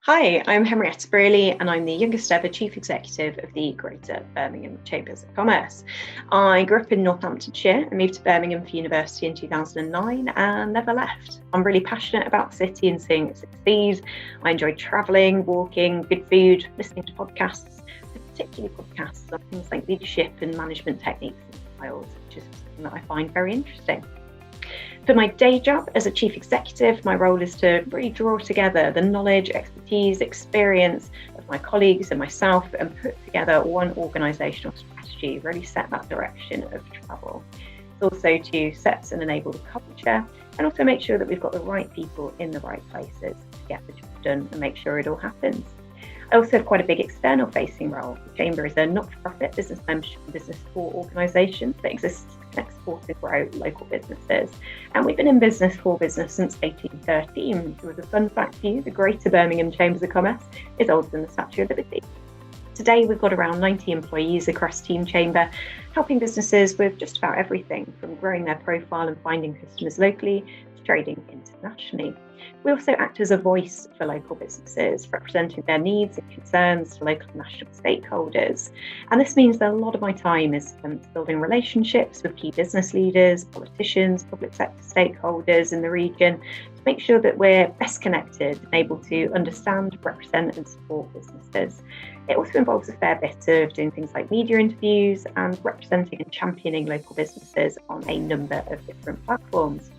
Hi, I'm Henrietta Brealey, and I'm the youngest ever Chief Executive of the Greater Birmingham Chambers of Commerce. I grew up in Northamptonshire and moved to Birmingham for university in 2009 and never left. I'm really passionate about the city and seeing it succeed. I enjoy travelling, walking, good food, listening to podcasts, particularly podcasts on things like leadership and management techniques and styles, which is something that I find very interesting. For my day job as a chief executive, my role is to really draw together the knowledge, expertise, experience of my colleagues and myself and put together one organisational strategy, really set that direction of travel. It's also to set and enable the culture and also make sure that we've got the right people in the right places to get the job done and make sure it all happens. I also have quite a big external facing role. The Chamber is a not-for-profit business membership and business support organisation that exists to connect, support and grow local businesses. And we've been in business for business since 1813. So as a fun fact for you, the Greater Birmingham Chambers of Commerce is older than the Statue of Liberty. Today we've got around 90 employees across Team Chamber, helping businesses with just about everything from growing their profile and finding customers locally to trading internationally. We also act as a voice for local businesses, representing their needs and concerns to local and national stakeholders. And this means that a lot of my time is spent building relationships with key business leaders, politicians, public sector stakeholders in the region to make sure that we're best connected and able to understand, represent and support businesses. It also involves a fair bit of doing things like media interviews and representing and championing local businesses on a number of different platforms.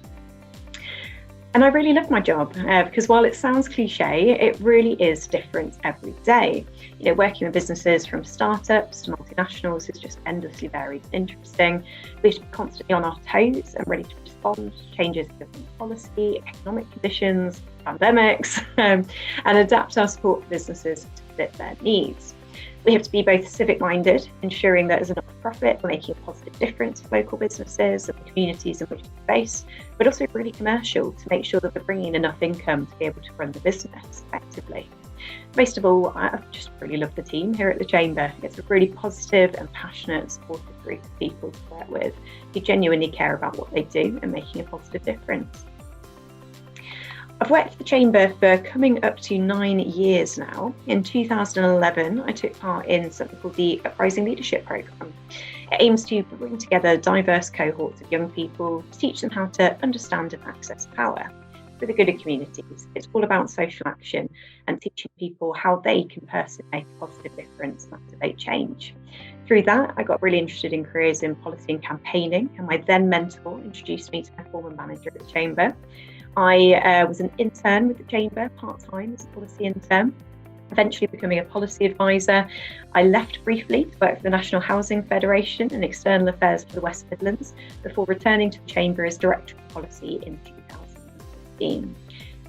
And I really love my job because while it sounds cliche, it really is different every day. Working with businesses from startups to multinationals is just endlessly varied and interesting. We should be constantly on our toes and ready to respond to changes in government policy, economic conditions, pandemics, and adapt our support for businesses to fit their needs. We have to be both civic-minded, ensuring that as a not-for-profit, we're making a positive difference for local businesses and the communities in which we face, but also really commercial to make sure that we're bringing in enough income to be able to run the business effectively. Most of all, I just really love the team here at the Chamber. It's a really positive and passionate, supportive group of people to work with who genuinely care about what they do and making a positive difference. I've worked for the Chamber for coming up to 9 years now. In 2011, I took part in something called the Uprising Leadership Programme. It aims to bring together diverse cohorts of young people to teach them how to understand and access power for the good of communities. It's all about social action and teaching people how they can personally make a positive difference and activate change. Through that, I got really interested in careers in policy and campaigning, and my then mentor introduced me to my former manager at the Chamber. I was an intern with the Chamber, part-time as a policy intern, eventually becoming a policy advisor. I left briefly to work for the National Housing Federation and External Affairs for the West Midlands before returning to the Chamber as Director of Policy in 2015.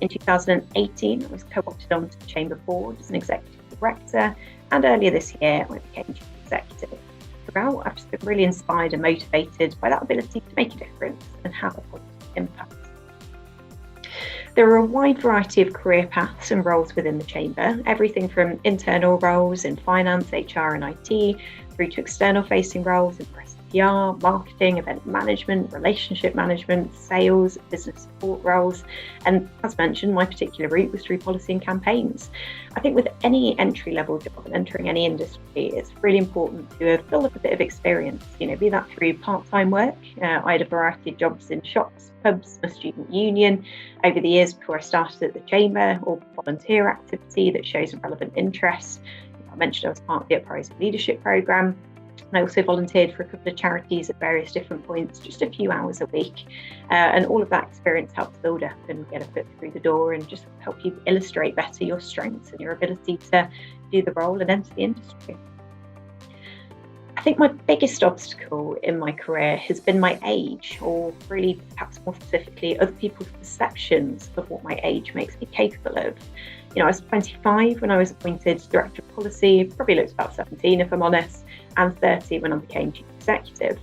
In 2018, I was co-opted onto the Chamber board as an Executive Director, and earlier this year, I became Chief Executive. Throughout, I've just been really inspired and motivated by that ability to make a difference and have a positive impact. There are a wide variety of career paths and roles within the Chamber, everything from internal roles in finance, HR and IT, through to external facing roles in press and PR, marketing, event management, relationship management, sales, business support roles. And as mentioned, my particular route was through policy and campaigns. I think with any entry level job and entering any industry, it's really important to build up a bit of experience, be that through part-time work. I had a variety of jobs in shops, pubs, a student union over the years before I started at the Chamber, or volunteer activity that shows a relevant interest. I mentioned I was part of the Uprising Leadership Programme. I also volunteered for a couple of charities at various different points, just a few hours a week. And all of that experience helps build up and get a foot through the door and just help you illustrate better your strengths and your ability to do the role and enter the industry. I think my biggest obstacle in my career has been my age, or really perhaps more specifically, other people's perceptions of what my age makes me capable of. I was 25 when I was appointed Director of Policy, probably looked about 17 if I'm honest, and 30 when I became Chief Executive.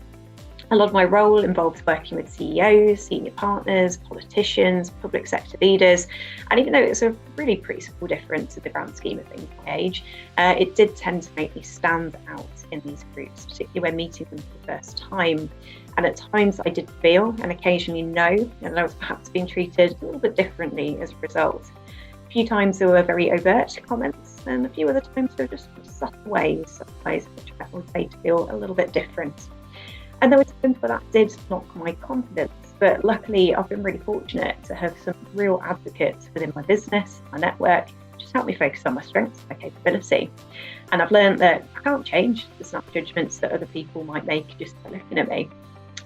A lot of my role involves working with CEOs, senior partners, politicians, public sector leaders, and even though it's a really pretty small difference in the grand scheme of things my age, it did tend to make me stand out in these groups, particularly when meeting them for the first time. And at times I did feel, and occasionally know, that I was perhaps being treated a little bit differently as a result. few times there were very overt comments, and a few other times there were just subtle ways which I was made to feel a little bit different. And there were times where that did knock my confidence, but luckily I've been really fortunate to have some real advocates within my business, my network, just help me focus on my strengths, my capability. And I've learned that I can't change the snap judgments that other people might make just by looking at me.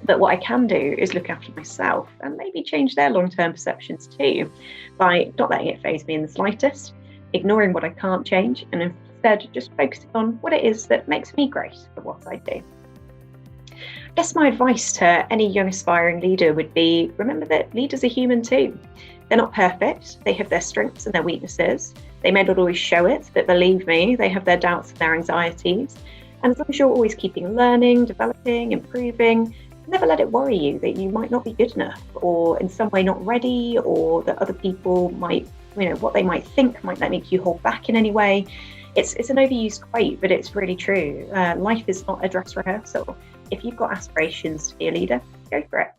But what I can do is look after myself and maybe change their long-term perceptions too, by not letting it faze me in the slightest, ignoring what I can't change, and instead just focusing on what it is that makes me great at what I do. I guess my advice to any young aspiring leader would be, remember that leaders are human too. They're not perfect. They have their strengths and their weaknesses. They may not always show it, but believe me, they have their doubts and their anxieties. And as long as you're always keeping learning, developing, improving, never let it worry you that you might not be good enough, or in some way not ready, or that other people might, what they might think might make you hold back in any way. It's an overused quote, but it's really true. Life is not a dress rehearsal. If you've got aspirations to be a leader, go for it.